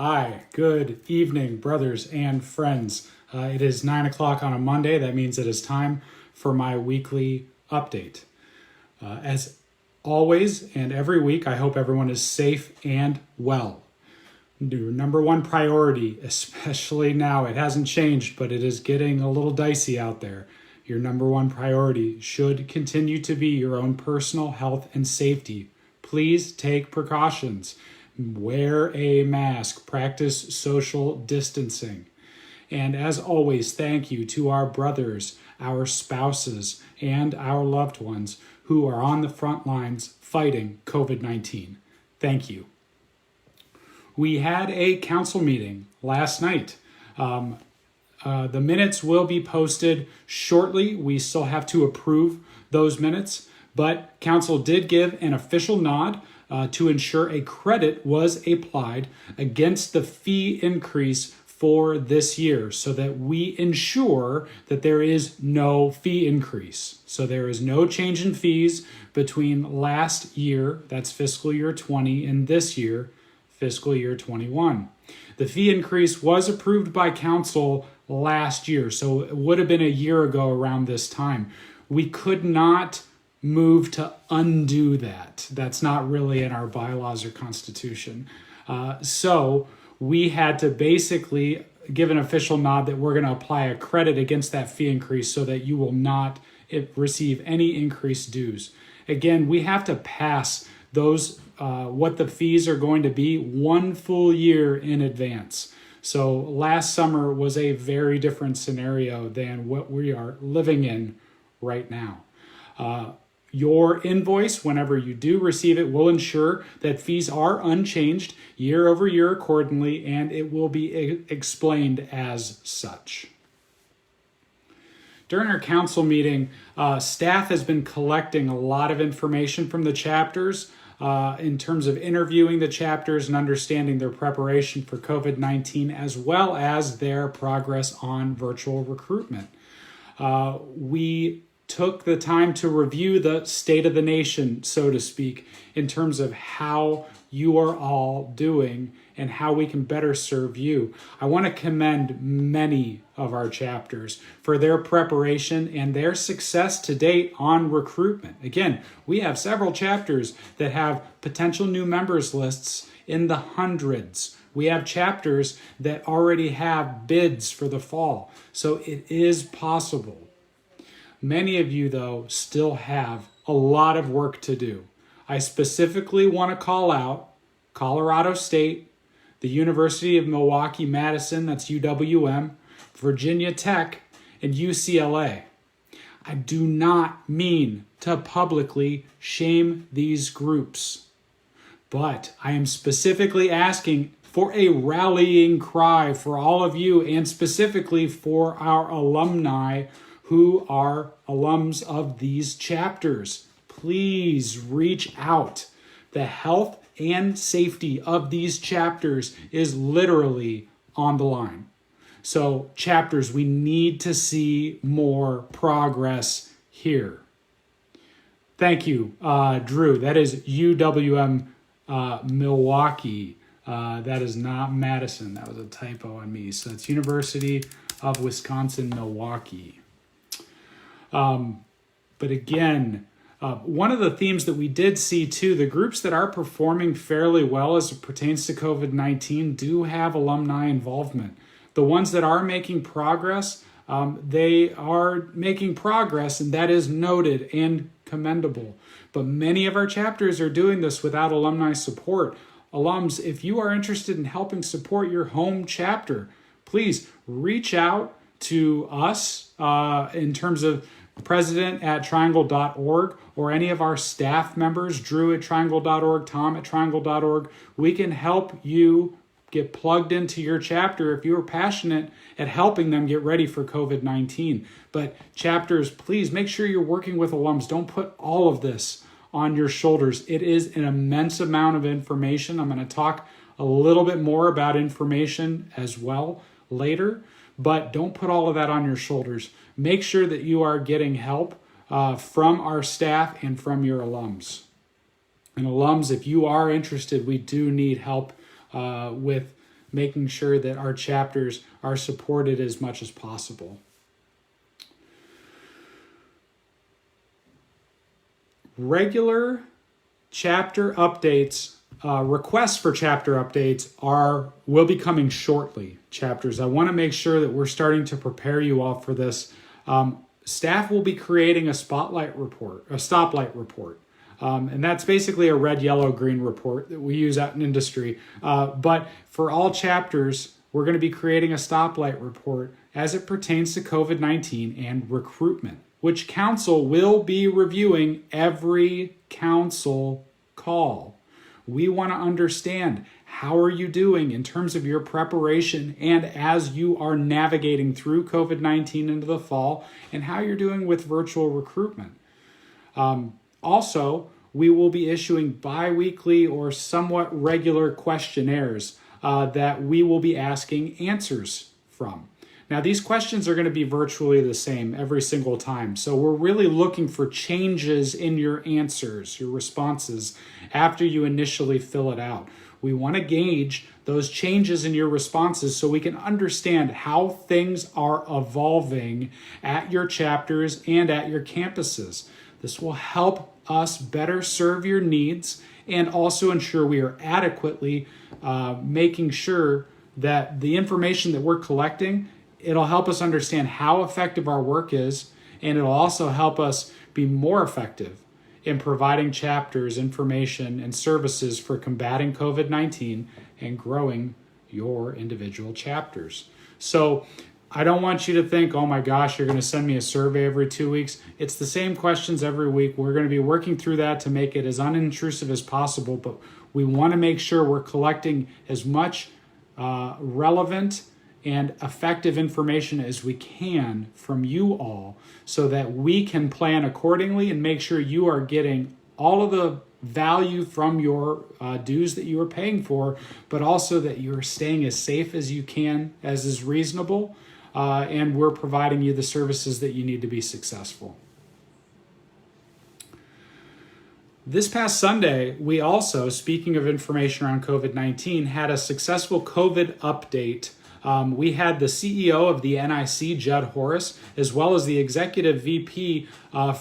Hi, good evening, brothers and friends. It is 9 o'clock on a Monday. That means it is time for my weekly update. As always and every week, I hope everyone is safe and well. Your number one priority, especially now, it hasn't changed, but it is getting a little dicey out there. Your number one priority should continue to be your own personal health and safety. Please take precautions. Wear a mask, practice social distancing. And as always, thank you to our brothers, our spouses, and our loved ones who are on the front lines fighting COVID-19. Thank you. We had a council meeting last night. The minutes will be posted shortly. We still have to approve those minutes, but council did give an official nod to ensure a credit was applied against the fee increase for this year so that we ensure that there is no fee increase. So there is no change in fees between last year, that's fiscal year 20, and this year, fiscal year 21. The fee increase was approved by council last year, so it would have been a year ago around this time. We could not move to undo that. That's not really in our bylaws or constitution. So we had to basically give an official nod that we're going to apply a credit against that fee increase so that you will not receive any increased dues. Again, we have to pass those what the fees are going to be 1 full year in advance. So last summer was a very different scenario than what we are living in right now. Your invoice, whenever you do receive it, will ensure that fees are unchanged year over year accordingly, and it will be explained as such. During our council meeting, staff has been collecting a lot of information from the chapters in terms of interviewing the chapters and understanding their preparation for COVID-19, as well as their progress on virtual recruitment. We took the time to review the state of the nation, so to speak, in terms of how you are all doing and how we can better serve you. I want to commend many of our chapters for their preparation and their success to date on recruitment. Again, we have several chapters that have potential new members lists in the hundreds. We have chapters that already have bids for the fall. So it is possible. Many of you, though, still have a lot of work to do. I specifically want to call out Colorado State, the University of Milwaukee-Madison, that's UWM, Virginia Tech, and UCLA. I do not mean to publicly shame these groups, but I am specifically asking for a rallying cry for all of you and specifically for our alumni who are alums of these chapters. Please reach out. The health and safety of these chapters is literally on the line. So chapters, we need to see more progress here. Thank you, Drew. That is UWM Milwaukee. That is not Madison. That was a typo on me. So it's University of Wisconsin-Milwaukee. But again, one of the themes that we did see too, the groups that are performing fairly well as it pertains to COVID-19 do have alumni involvement. The ones that are making progress, they are making progress, and that is noted and commendable. But many of our chapters are doing this without alumni support. Alums, if you are interested in helping support your home chapter, please reach out to us in terms of president@triangle.org or any of our staff members, Drew at triangle.org, Tom at triangle.org. We can help you get plugged into your chapter if you're passionate at helping them get ready for COVID-19. But chapters, please make sure you're working with alums. Don't put all of this on your shoulders. It is an immense amount of information. I'm going to talk a little bit more about information as well later, but don't put all of that on your shoulders. Make sure that you are getting help from our staff and from your alums. And alums, if you are interested, we do need help with making sure that our chapters are supported as much as possible. Regular chapter updates, requests for chapter updates will be coming shortly. Chapters. I want to make sure that we're starting to prepare you all for this. Staff will be creating a stoplight report. And that's basically a red, yellow, green report that we use out in industry. But for all chapters, we're going to be creating a stoplight report as it pertains to COVID-19 and recruitment, which council will be reviewing every council call. We want to understand, how are you doing in terms of your preparation and as you are navigating through COVID-19 into the fall, and how you're doing with virtual recruitment. Also, we will be issuing bi-weekly or somewhat regular questionnaires that we will be asking answers from. Now, these questions are going to be virtually the same every single time. So we're really looking for changes in your answers, your responses, after you initially fill it out. We want to gauge those changes in your responses so we can understand how things are evolving at your chapters and at your campuses. This will help us better serve your needs and also ensure we are adequately making sure that the information that we're collecting, it'll help us understand how effective our work is, and it'll also help us be more effective in providing chapters, information, and services for combating COVID-19 and growing your individual chapters. So I don't want you to think, oh my gosh, you're going to send me a survey every 2 weeks. It's the same questions every week. We're going to be working through that to make it as unintrusive as possible, but we want to make sure we're collecting as much relevant and effective information as we can from you all so that we can plan accordingly and make sure you are getting all of the value from your dues that you are paying for, but also that you are staying as safe as you can, as is reasonable, and we're providing you the services that you need to be successful. This past Sunday, we also, speaking of information around COVID-19, had a successful COVID update. We had the CEO of the NIC, Judd Horace, as well as the executive VP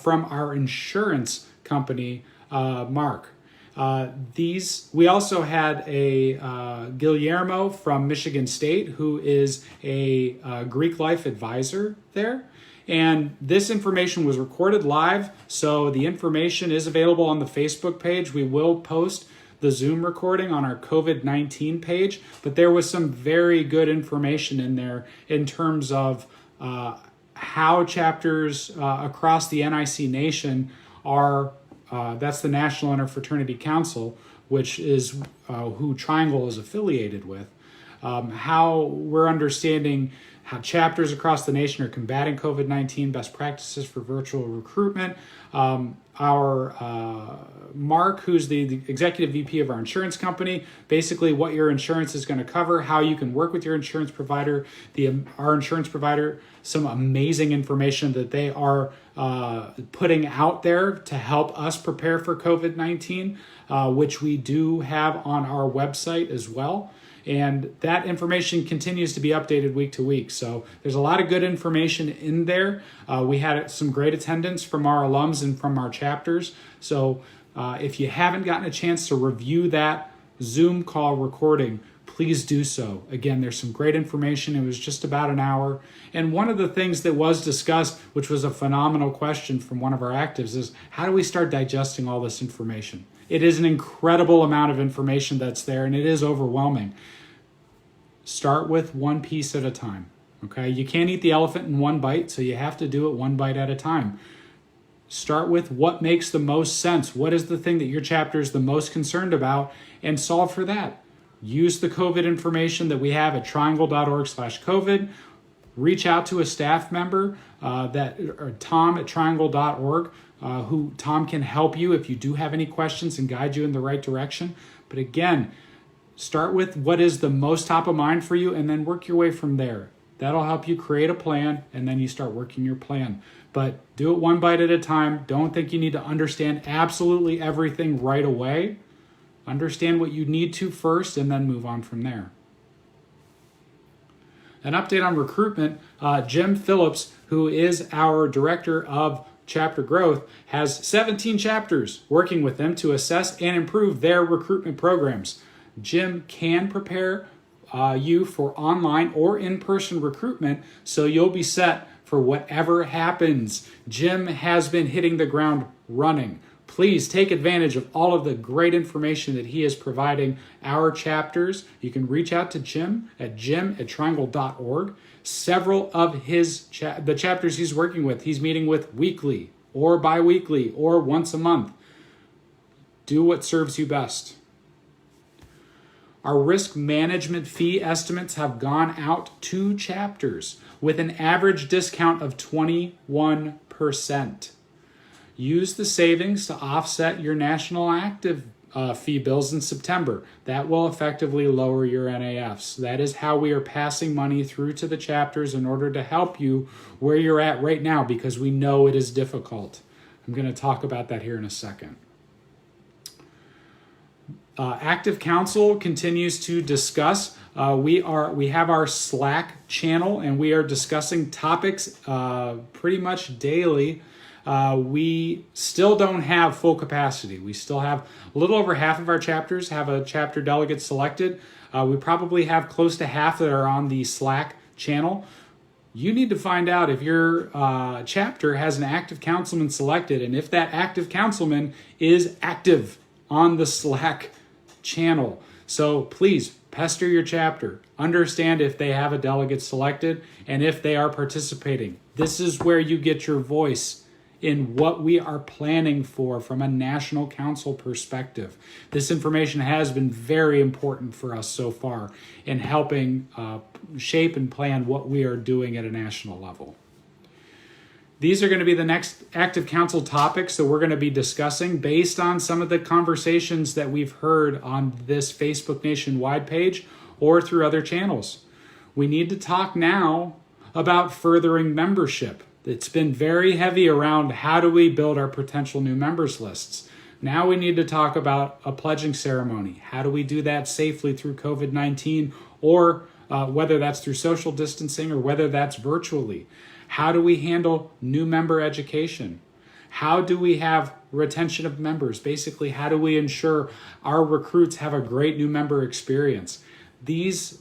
from our insurance company, Mark. We also had a Guillermo from Michigan State, who is a Greek life advisor there. And this information was recorded live, so the information is available on the Facebook page. We will post the Zoom recording on our COVID-19 page, but there was some very good information in there in terms of how chapters across the NIC Nation are, that's the National Interfraternity Council, which is who Triangle is affiliated with, how we're understanding how chapters across the nation are combating COVID-19, best practices for virtual recruitment. Our Mark, who's the executive VP of our insurance company, basically what your insurance is going to cover, how you can work with your insurance provider, our insurance provider, some amazing information that they are putting out there to help us prepare for COVID-19, which we do have on our website as well. And that information continues to be updated week to week. So there's a lot of good information in there. We had some great attendance from our alums and from our chapters. So if you haven't gotten a chance to review that Zoom call recording, please do so. Again, there's some great information. It was just about an hour. And one of the things that was discussed, which was a phenomenal question from one of our actives, is how do we start digesting all this information? It is an incredible amount of information that's there, and it is overwhelming. Start with one piece at a time, okay? You can't eat the elephant in one bite, so you have to do it one bite at a time. Start with what makes the most sense. What is the thing that your chapter is the most concerned about, and solve for that. Use the COVID information that we have at triangle.org/COVID. Reach out to a staff member, or Tom at triangle.org, who Tom can help you if you do have any questions and guide you in the right direction. But again, start with what is the most top of mind for you and then work your way from there. That'll help you create a plan, and then you start working your plan. But do it one bite at a time. Don't think you need to understand absolutely everything right away. Understand what you need to first and then move on from there. An update on recruitment, Jim Phillips, who is our director of chapter growth, has 17 chapters working with them to assess and improve their recruitment programs. Jim can prepare you for online or in-person recruitment, so you'll be set for whatever happens. Jim has been hitting the ground running. Please take advantage of all of the great information that he is providing our chapters. You can reach out to Jim at jim@triangle.org. Several of the chapters he's working with, he's meeting with weekly or bi-weekly or once a month. Do what serves you best. Our risk management fee estimates have gone out 2 chapters with an average discount of 21%. Use the savings to offset your national active fee bills in September. That will effectively lower your NAFs. That is how we are passing money through to the chapters in order to help you where you're at right now, because we know it is difficult. I'm going to talk about that here in a second. Active Council continues to discuss. We have our Slack channel, and we are discussing topics pretty much daily. We still don't have full capacity. We still have a little over half of our chapters have a chapter delegate selected. We probably have close to half that are on the Slack channel. You need to find out if your chapter has an active councilman selected, and if that active councilman is active on the Slack channel. So please pester your chapter. Understand if they have a delegate selected and if they are participating. This is where you get your voice in what we are planning for from a national council perspective. This information has been very important for us so far in helping shape and plan what we are doing at a national level. These are going to be the next active council topics that we're going to be discussing based on some of the conversations that we've heard on this Facebook Nationwide page or through other channels. We need to talk now about furthering membership. It's been very heavy around how do we build our potential new members lists. Now we need to talk about a pledging ceremony. How do we do that safely through COVID-19, or whether that's through social distancing or whether that's virtually? How do we handle new member education? How do we have retention of members? Basically, how do we ensure our recruits have a great new member experience? These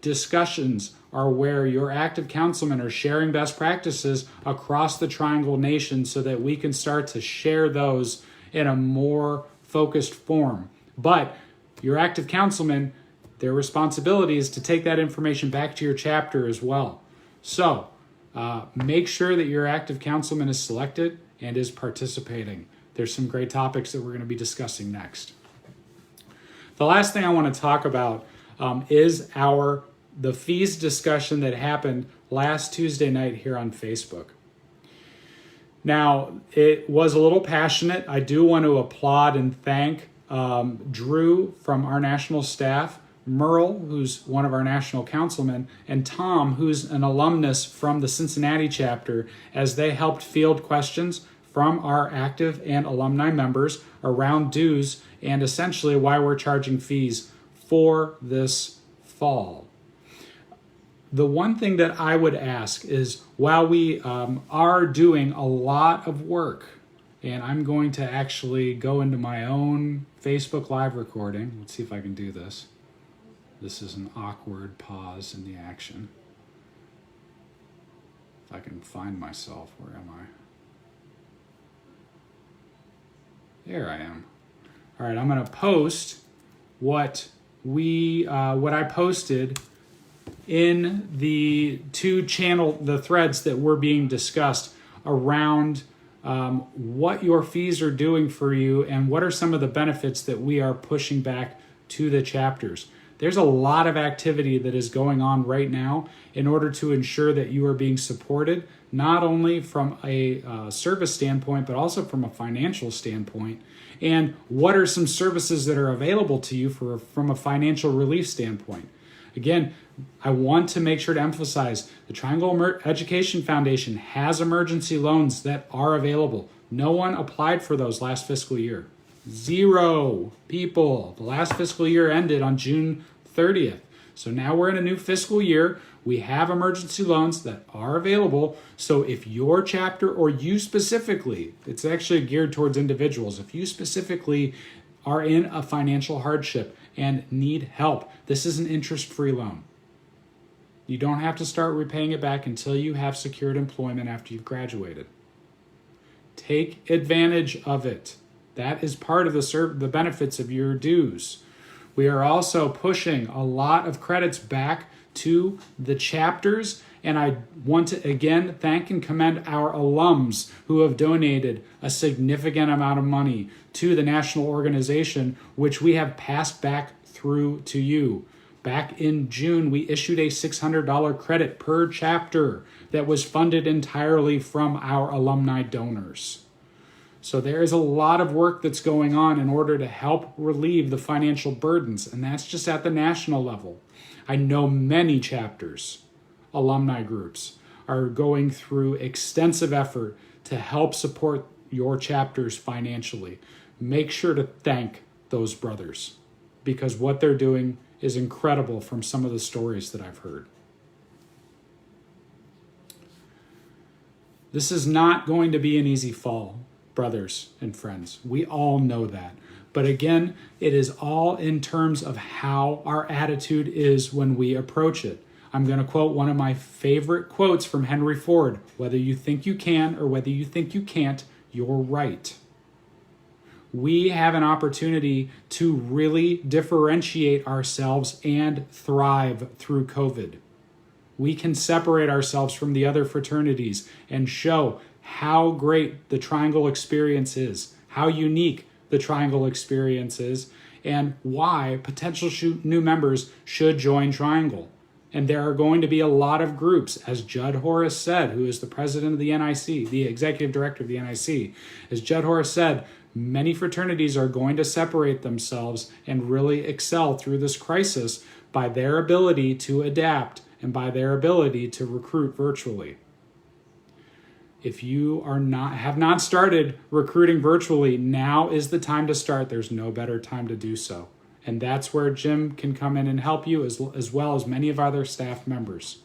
discussions are where your active councilmen are sharing best practices across the Triangle Nation so that we can start to share those in a more focused form. But your active councilmen, their responsibility is to take that information back to your chapter as well. So make sure that your active councilman is selected and is participating. There's some great topics that we're going to be discussing next. The last thing I want to talk about is the fees discussion that happened last Tuesday night here on Facebook. Now, it was a little passionate. I do want to applaud and thank Drew from our national staff, Merle, who's one of our national councilmen, and Tom, who's an alumnus from the Cincinnati chapter, as they helped field questions from our active and alumni members around dues and essentially why we're charging fees for this fall. The one thing that I would ask is, while we are doing a lot of work, and I'm going to actually go into my own Facebook Live recording. Let's see if I can do this. This is an awkward pause in the action. If I can find myself, where am I? There I am. All right, I'm going to post what I posted in the the threads that were being discussed around what your fees are doing for you and what are some of the benefits that we are pushing back to the chapters. There's a lot of activity that is going on right now in order to ensure that you are being supported, not only from a service standpoint, but also from a financial standpoint. And what are some services that are available to you from a financial relief standpoint? Again, I want to make sure to emphasize the Triangle Education Foundation has emergency loans that are available. No one applied for those last fiscal year. 0 people. The last fiscal year ended on June 30th. So now we're in a new fiscal year. We have emergency loans that are available. So if your chapter or you specifically, it's actually geared towards individuals. If you specifically are in a financial hardship and need help, this is an interest-free loan. You don't have to start repaying it back until you have secured employment after you've graduated. Take advantage of it. That is part of the benefits of your dues. We are also pushing a lot of credits back to the chapters, and I want to again thank and commend our alums who have donated a significant amount of money to the national organization, which we have passed back through to you. Back in June, we issued a $600 credit per chapter that was funded entirely from our alumni donors. So there is a lot of work that's going on in order to help relieve the financial burdens, and that's just at the national level. I know many chapters, alumni groups, are going through extensive effort to help support your chapters financially. Make sure to thank those brothers, because what they're doing is incredible from some of the stories that I've heard. This is not going to be an easy fall, brothers and friends. We all know that. But again, it is all in terms of how our attitude is when we approach it. I'm going to quote one of my favorite quotes from Henry Ford. Whether you think you can or whether you think you can't, you're right. We have an opportunity to really differentiate ourselves and thrive through COVID. We can separate ourselves from the other fraternities and show how great the Triangle experience is, how unique the Triangle experience is, and why potential new members should join Triangle. And there are going to be a lot of groups, as Judd Horace said, who is the president of the NIC, the executive director of the NIC. As Judd Horace said, many fraternities are going to separate themselves and really excel through this crisis by their ability to adapt and by their ability to recruit virtually. If you have not started recruiting virtually, now is the time to start. There's no better time to do so. And that's where Jim can come in and help you, as well as many of our other staff members.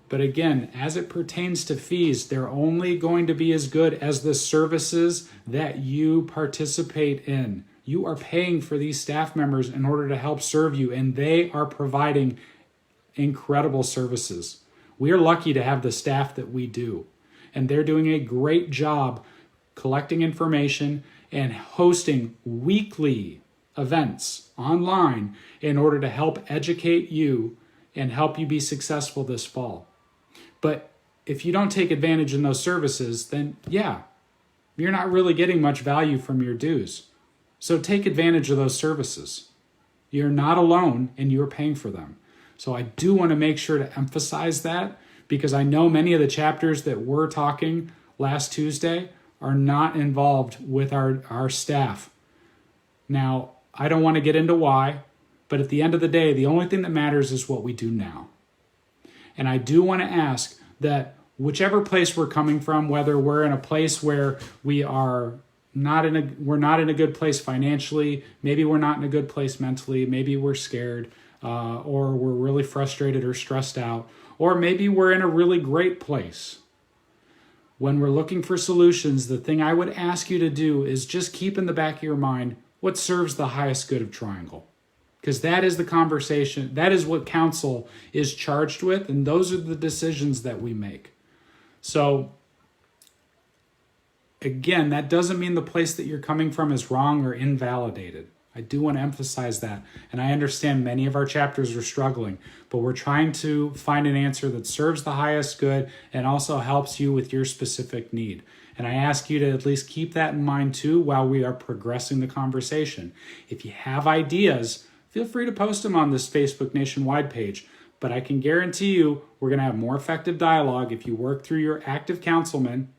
But again, as it pertains to fees, they're only going to be as good as the services that you participate in. You are paying for these staff members in order to help serve you, and they are providing incredible services. We are lucky to have the staff that we do, and they're doing a great job collecting information and hosting weekly events online in order to help educate you and help you be successful this fall. But if you don't take advantage in those services, then you're not really getting much value from your dues. So take advantage of those services. You're not alone and you're paying for them. So I do want to make sure to emphasize that, because I know many of the chapters that were talking last Tuesday are not involved with our staff. Now, I don't want to get into why, but at the end of the day, the only thing that matters is what we do now. And I do want to ask that whichever place we're coming from, whether we're in a place where we're not in a good place financially, maybe we're not in a good place mentally, maybe we're scared, or we're really frustrated or stressed out, or maybe we're in a really great place. When we're looking for solutions, the thing I would ask you to do is just keep in the back of your mind what serves the highest good of Triangle. Because that is the conversation, that is what council is charged with, and those are the decisions that we make. So, again, that doesn't mean the place that you're coming from is wrong or invalidated. I do want to emphasize that. And I understand many of our chapters are struggling, but we're trying to find an answer that serves the highest good and also helps you with your specific need. And I ask you to at least keep that in mind too while we are progressing the conversation. If you have ideas, feel free to post them on this Facebook Nationwide page. But I can guarantee you we're going to have more effective dialogue if you work through your active councilman,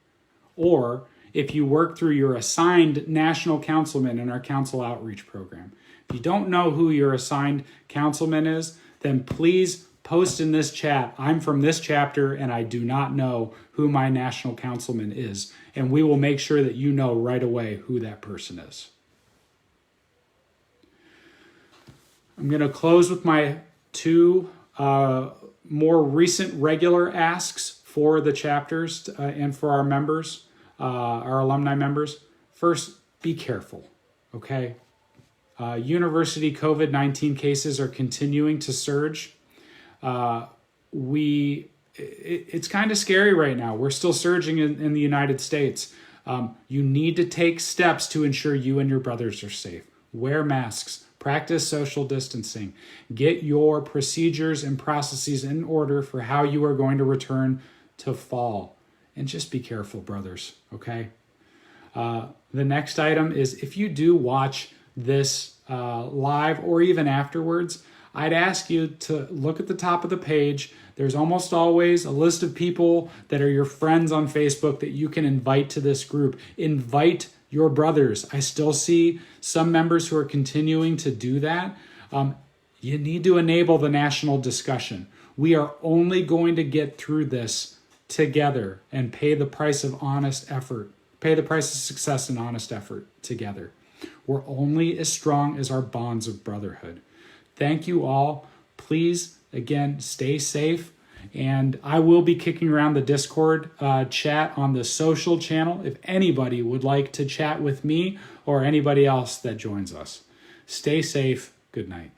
or if you work through your assigned national councilman in our council outreach program. If you don't know who your assigned councilman is, then please post in this chat, I'm from this chapter and I do not know who my national councilman is. And we will make sure that you know right away who that person is. I'm going to close with my two more recent regular asks for the chapters and for our members, our alumni members. First, be careful, okay? University COVID-19 cases are continuing to surge. It's kind of scary right now. We're still surging in the United States. You need to take steps to ensure you and your brothers are safe. Wear masks, practice social distancing, get your procedures and processes in order for how you are going to return to fall. And just be careful, brothers, okay? The next item is, if you do watch this live or even afterwards, I'd ask you to look at the top of the page. There's almost always a list of people that are your friends on Facebook that you can invite to this group. Invite your brothers. I still see some members who are continuing to do that. You need to enable the national discussion. We are only going to get through this together and pay the price of honest effort, pay the price of success and honest effort together. We're only as strong as our bonds of brotherhood. Thank you all. Please, again, stay safe. And I will be kicking around the Discord chat on the social channel if anybody would like to chat with me or anybody else that joins us. Stay safe. Good night.